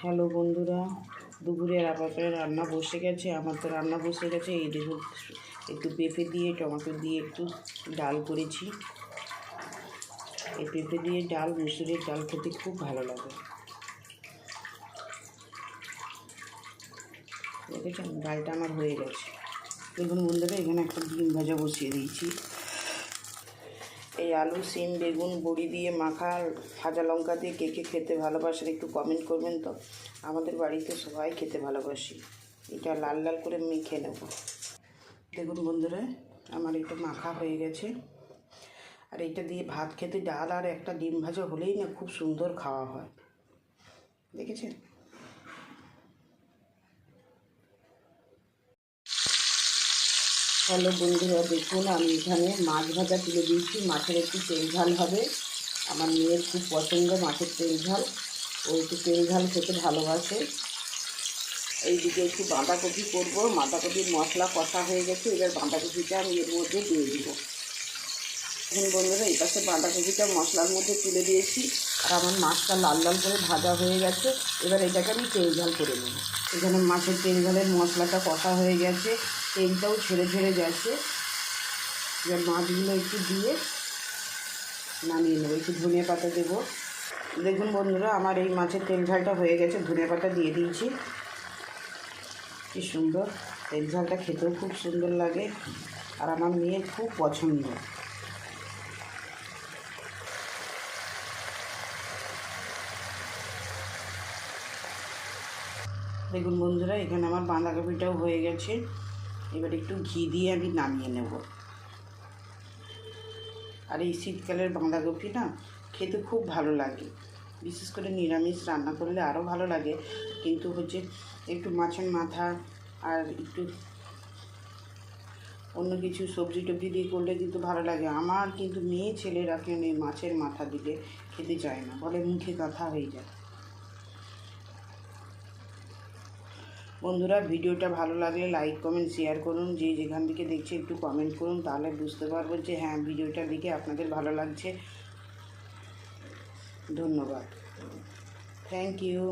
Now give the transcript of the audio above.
Hello বন্ধুরা, দুপুরের আপাতত রান্না বসে গেছে। আমার তো রান্না বসে গেছে। এই দেখুন, একটু পেঁপে দিয়ে টমেটো দিয়ে একটু ডাল করেছি। এই পেঁপে দিয়ে ডাল, মুসুরির ডাল খেতে খুব ভালো লাগে। দেখেছেন, ডালটা আমার হয়ে গেছে। দেখুন বন্ধুরা, এখানে একটা ডিম ভাজা বসিয়ে দিয়েছি। এই আলু, সিম, বেগুন, বড়ি দিয়ে মাখা ভাজা লঙ্কা দিয়ে কে কে খেতে ভালোবাসেন একটু কমেন্ট করবেন তো। আমাদের বাড়িতে সবাই খেতে ভালোবাসি। এটা লাল লাল করে মেখে নেব। দেখুন বন্ধুরা, আমার একটু মাখা হয়ে গেছে। আর এটা দিয়ে ভাত খেতে ডাল আর একটা ডিম ভাজা হলেই না খুব সুন্দর খাওয়া হয়। দেখেছেন? হ্যালো বন্ধুরা, দেখুন আমি এখানে মাছ ভাজা তুলে দিয়েছি। মাছের একটু তেল ঝাল হবে। আমার মেয়ের খুব পছন্দ মাছের তেল ঝাল। ও একটু তেল ঝাল খেতে ভালোবাসে। এইদিকে একটু বাঁধাকপি করবো। বাঁধাকপির মশলা কষা হয়ে গেছে। এবার বাঁধাকপিটা আমি এর মধ্যে দিয়ে দেবো। এখন বন্ধুরা, এই পাশে বাঁধাকপিটা মশলার মধ্যে তুলে দিয়েছি। আর আমার মাছটা লাল লাল করে ভাজা হয়ে গেছে। এবার এটাকে আমি তেল ঝাল করে নেব। এখানে মাছের তেল ঝালের মশলাটা কষা হয়ে গেছে, তেলটাও ছেড়ে ছেড়ে গেছে। এবার মাছগুলো একটু দিয়ে নামিয়ে নেবো। একটু ধনিয়া পাতা দেবো। দেখুন বন্ধুরা, আমার এই মাছের তেল ঝালটা হয়ে গেছে। ধনিয়া পাতা দিয়ে দিয়েছি। কি সুন্দর তেল ঝালটা, খেতেও খুব সুন্দর লাগে। আর আমার মেয়ের খুব পছন্দ। দেখুন বন্ধুরা, এখানে আমার বাঁধাকপিটাও হয়ে গেছে। এবার একটু ঘি দিয়ে আমি নামিয়ে নেব। আর এই শীতকালের বাঁধাকপি না খেতে খুব ভালো লাগে। বিশেষ করে নিরামিষ রান্না করলে আরও ভালো লাগে। কিন্তু হচ্ছে একটু মাছের মাথা আর একটু অন্য কিছু সবজি টবজি দিয়ে করলে কিন্তু ভালো লাগে। আমার কিন্তু মেয়ে ছেলেরা কেন এই মাছের মাথা দিলে খেতে চায় না, বলে মুখে ব্যথা হয়ে যায়। বন্ধুরা, ভিডিওটা ভালো লাগলে লাইক কমেন্ট শেয়ার করুন। যে যেখান থেকে দেখছে একটু কমেন্ট করুন, তাহলে বুঝতে পারবো যে হ্যাঁ, ভিডিওটা দেখে আপনাদের ভালো লাগছে। ধন্যবাদ। Thank you.